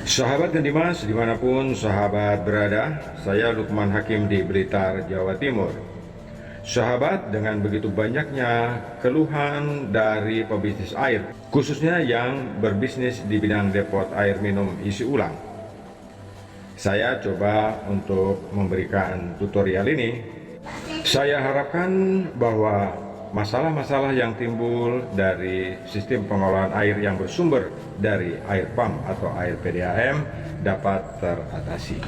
Sahabat dan Dimas, dimanapun sahabat berada, saya Lukman Hakim di Blitar, Jawa Timur. Sahabat, dengan begitu banyaknya keluhan dari pebisnis air, khususnya yang berbisnis di bidang depot air minum isi ulang, saya coba untuk memberikan tutorial ini. Saya harapkan bahwa masalah-masalah yang timbul dari sistem pengolahan air yang bersumber dari air pump atau air PDAM dapat teratasi.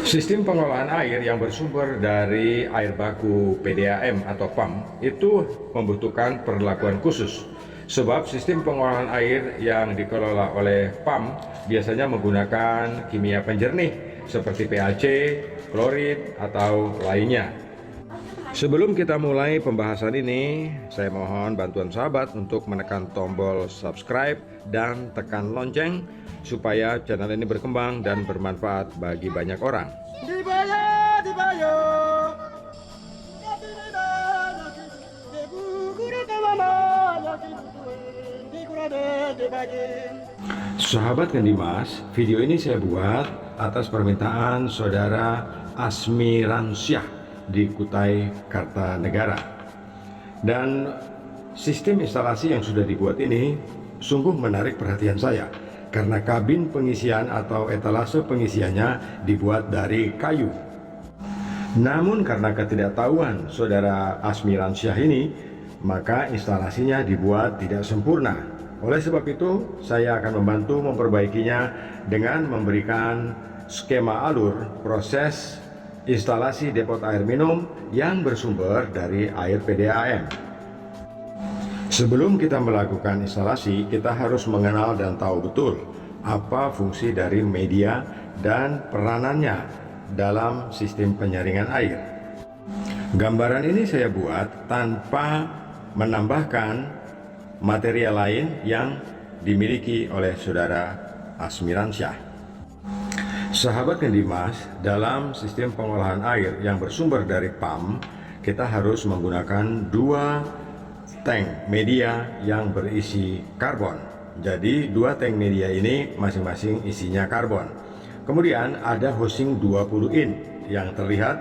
Sistem pengolahan air yang bersumber dari air baku PDAM atau pump itu membutuhkan perlakuan khusus, sebab sistem pengolahan air yang dikelola oleh pump biasanya menggunakan kimia penjernih seperti PAC, klorin, atau lainnya. Sebelum kita mulai pembahasan ini, saya mohon bantuan sahabat untuk menekan tombol subscribe dan tekan lonceng supaya channel ini berkembang dan bermanfaat bagi banyak orang. Sahabat dan Dimas, video ini saya buat atas permintaan saudara Asmiransyah di Kutai Kartanegara. Dan sistem instalasi yang sudah dibuat ini sungguh menarik perhatian saya karena kabin pengisian atau etalase pengisiannya dibuat dari kayu. Namun karena ketidaktahuan saudara Asmiransyah ini, maka instalasinya dibuat tidak sempurna. Oleh sebab itu, saya akan membantu memperbaikinya dengan memberikan skema alur proses instalasi depot air minum yang bersumber dari air PDAM. Sebelum kita melakukan instalasi, kita harus mengenal dan tahu betul apa fungsi dari media dan peranannya dalam sistem penyaringan air. Gambaran ini saya buat tanpa menambahkan material lain yang dimiliki oleh saudara Asmiransyah. Sahabat dan Dimas, dalam sistem pengolahan air yang bersumber dari pump, kita harus menggunakan dua tank media yang berisi karbon. Jadi dua tank media ini masing-masing isinya karbon. Kemudian ada hosing 20 in yang terlihat,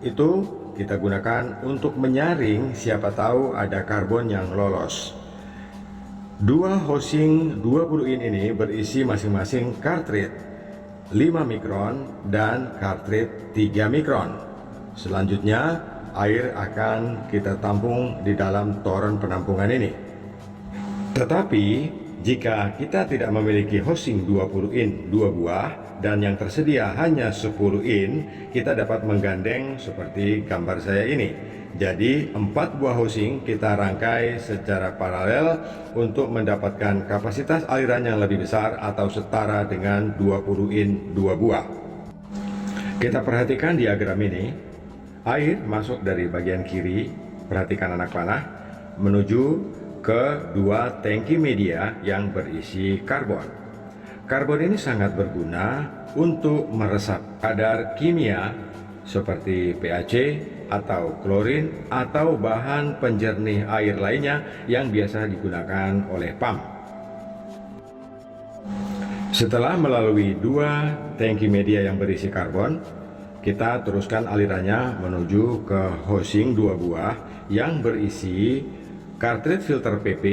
itu kita gunakan untuk menyaring siapa tahu ada karbon yang lolos. Dua hosing 20 in ini berisi masing-masing cartridge 5 mikron dan cartridge 3 mikron. Selanjutnya air akan kita tampung di dalam toren penampungan ini. Tetapi jika kita tidak memiliki hosing 20 in 2 buah dan yang tersedia hanya 10 in, kita dapat menggandeng seperti gambar saya ini. Jadi 4 buah hosing kita rangkai secara paralel untuk mendapatkan kapasitas aliran yang lebih besar atau setara dengan 20 in 2 buah. Kita perhatikan diagram ini. Air masuk dari bagian kiri, perhatikan anak panah, menuju ke dua tangki media yang berisi karbon. Karbon ini sangat berguna untuk meresap kadar kimia seperti PAC atau klorin atau bahan penjernih air lainnya yang biasa digunakan oleh pump. Setelah melalui dua tangki media yang berisi karbon, kita teruskan alirannya menuju ke hosing 2 buah yang berisi cartridge filter PP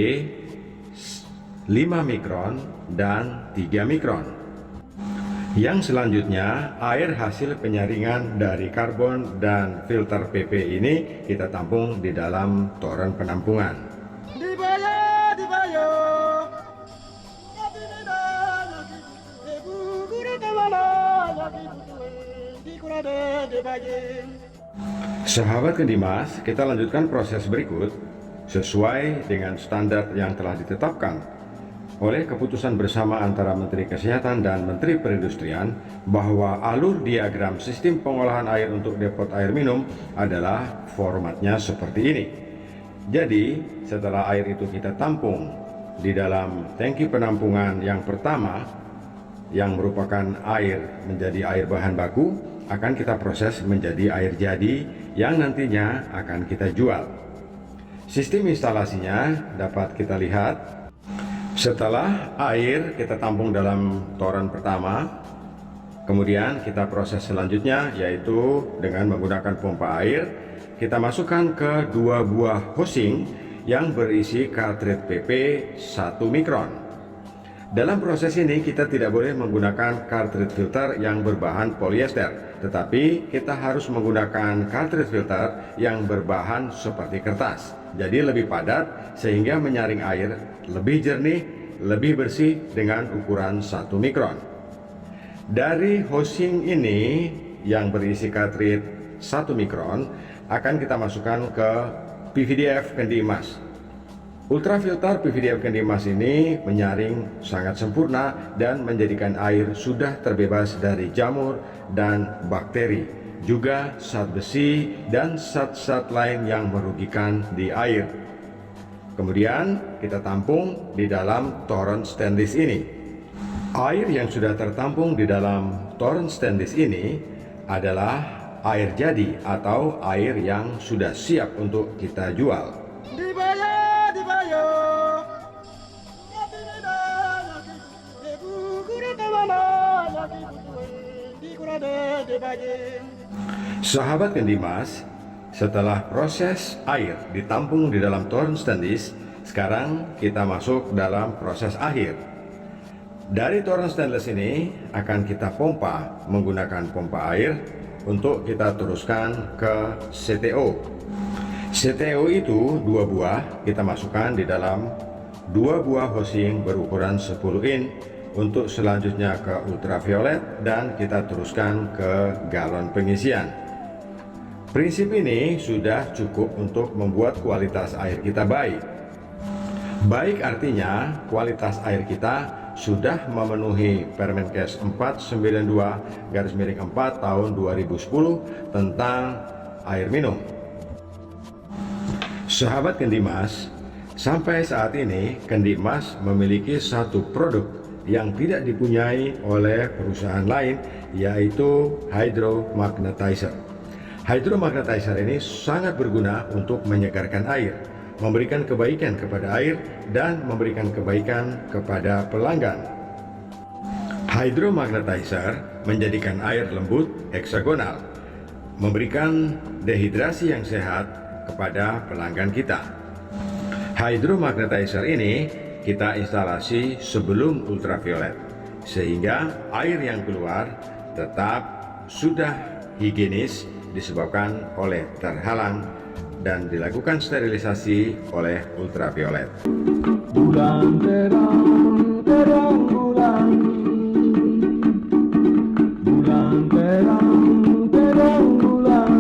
5 mikron dan 3 mikron. Yang selanjutnya, air hasil penyaringan dari karbon dan filter PP ini kita tampung di dalam toren penampungan. Sahabat dan Dimas, kita lanjutkan proses berikut sesuai dengan standar yang telah ditetapkan oleh keputusan bersama antara Menteri Kesehatan dan Menteri Perindustrian bahwa alur diagram sistem pengolahan air untuk depot air minum adalah formatnya seperti ini. Jadi setelah air itu kita tampung di dalam tangki penampungan yang pertama yang merupakan air menjadi air bahan baku, akan kita proses menjadi air jadi yang nantinya akan kita jual. Sistem instalasinya dapat kita lihat. Setelah air kita tampung dalam toren pertama, kemudian kita proses selanjutnya yaitu dengan menggunakan pompa air. Kita masukkan ke 2 buah hosing yang berisi cartridge PP 1 mikron. Dalam proses ini kita tidak boleh menggunakan cartridge filter yang berbahan polyester, tetapi kita harus menggunakan cartridge filter yang berbahan seperti kertas. Jadi lebih padat sehingga menyaring air lebih jernih, lebih bersih dengan ukuran 1 mikron. Dari hosing ini yang berisi cartridge 1 mikron akan kita masukkan ke PVDF kendi emas. Ultrafilter PVDF kendi emas ini menyaring sangat sempurna dan menjadikan air sudah terbebas dari jamur dan bakteri, juga zat besi dan zat-zat lain yang merugikan di air. Kemudian kita tampung di dalam toren stainless ini. Air yang sudah tertampung di dalam toren stainless ini adalah air jadi atau air yang sudah siap untuk kita jual. Sahabat kendi emas, setelah proses air ditampung di dalam toren stainless, sekarang kita masuk dalam proses akhir. Dari toren stainless ini akan kita pompa menggunakan pompa air untuk kita teruskan ke CTO. CTO itu 2 buah, kita masukkan di dalam 2 buah hosing berukuran 10 in untuk selanjutnya ke ultraviolet dan kita teruskan ke galon pengisian. Prinsip ini sudah cukup untuk membuat kualitas air kita baik. Baik artinya kualitas air kita sudah memenuhi Permenkes 492/4 tahun 2010 tentang air minum. Sahabat kendi emas, sampai saat ini kendi emas memiliki satu produk yang tidak dipunyai oleh perusahaan lain, yaitu hydromagnetizer. Hydromagnetizer ini sangat berguna untuk menyegarkan air, memberikan kebaikan kepada air, dan memberikan kebaikan kepada pelanggan. Hydromagnetizer menjadikan air lembut heksagonal, memberikan dehidrasi yang sehat kepada pelanggan kita. Hydromagnetizer ini kita instalasi sebelum ultraviolet, sehingga air yang keluar tetap sudah higienis disebabkan oleh terhalang dan dilakukan sterilisasi oleh ultraviolet. Bulan terang, terang bulan. Bulan terang, terang bulan.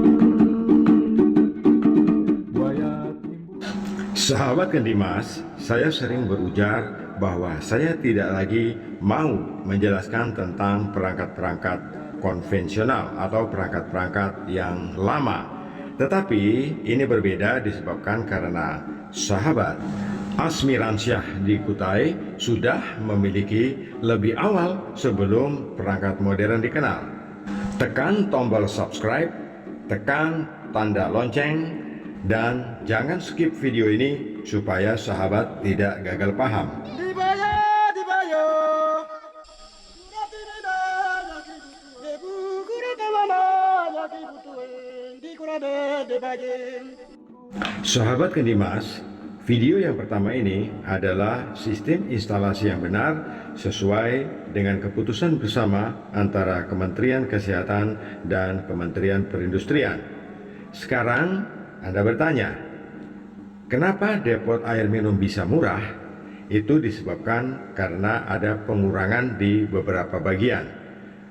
Sahabat kendi emas, saya sering berujar bahwa saya tidak lagi mau menjelaskan tentang perangkat-perangkat konvensional atau perangkat-perangkat yang lama. Tetapi ini berbeda disebabkan karena sahabat Asmiransyah di Kutai sudah memiliki lebih awal sebelum perangkat modern dikenal. Tekan tombol subscribe, tekan tanda lonceng, dan jangan skip video ini supaya sahabat tidak gagal paham. Sahabat kendi emas, video yang pertama ini adalah sistem instalasi yang benar sesuai dengan keputusan bersama antara Kementerian Kesehatan dan Kementerian Perindustrian. Sekarang Anda bertanya, kenapa depot air minum bisa murah? Itu disebabkan karena ada pengurangan di beberapa bagian.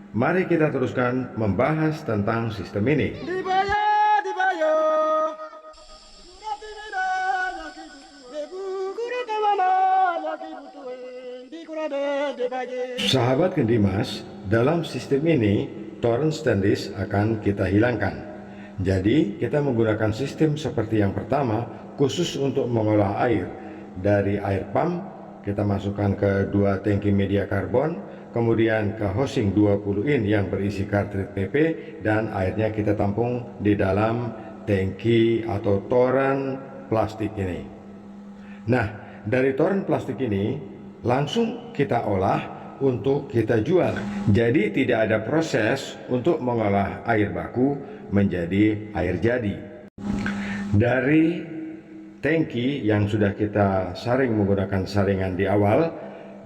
Mari kita teruskan membahas tentang sistem ini. Sahabat kendi emas, dalam sistem ini toren stainless akan kita hilangkan. Jadi kita menggunakan sistem seperti yang pertama, khusus untuk mengolah air. Dari air pump kita masukkan ke 2 tangki media karbon, kemudian ke hosing 20 in yang berisi cartridge PP, dan airnya kita tampung di dalam tangki atau toren plastik ini. Nah, dari toren plastik ini langsung kita olah untuk kita jual. Jadi tidak ada proses untuk mengolah air baku menjadi air jadi. Dari tangki yang sudah kita saring menggunakan saringan di awal,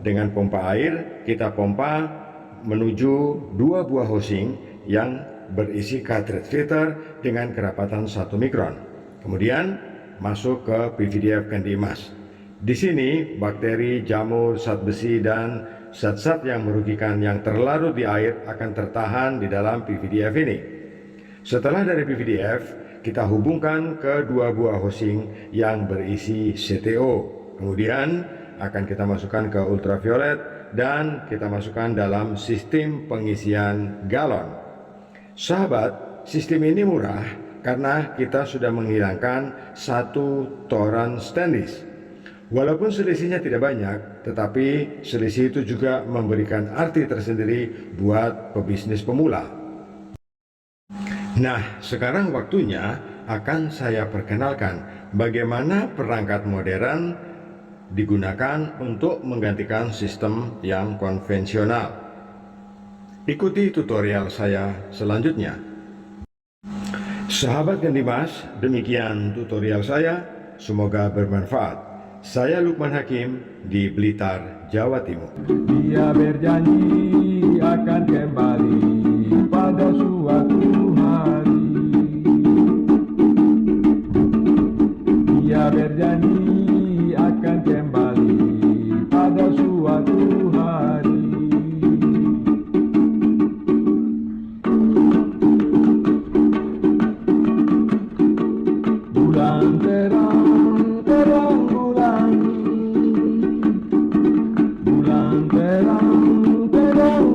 dengan pompa air kita pompa menuju 2 buah hosing yang berisi cartridge filter dengan kerapatan 1 mikron. Kemudian masuk ke PVDF Kandi Emas. Di sini bakteri, jamur, zat besi, dan zat-zat yang merugikan yang terlarut di air akan tertahan di dalam PVDF ini. Setelah dari PVDF, kita hubungkan ke 2 buah hosing yang berisi CTO. Kemudian akan kita masukkan ke ultraviolet dan kita masukkan dalam sistem pengisian galon. Sahabat, sistem ini murah karena kita sudah menghilangkan 1 toran stainless. Walaupun selisihnya tidak banyak, tetapi selisih itu juga memberikan arti tersendiri buat pebisnis pemula. Nah, sekarang waktunya akan saya perkenalkan bagaimana perangkat modern digunakan untuk menggantikan sistem yang konvensional. Ikuti tutorial saya selanjutnya. Sahabat Kandi Emas, demikian tutorial saya. Semoga bermanfaat. Saya Lukman Hakim di Blitar, Jawa Timur. Dia berjanji akan kembali pada suatu hari. Dia berjanji akan kembali pada suatu hari. Bulan terang, terang bulan. Bulan terang, terang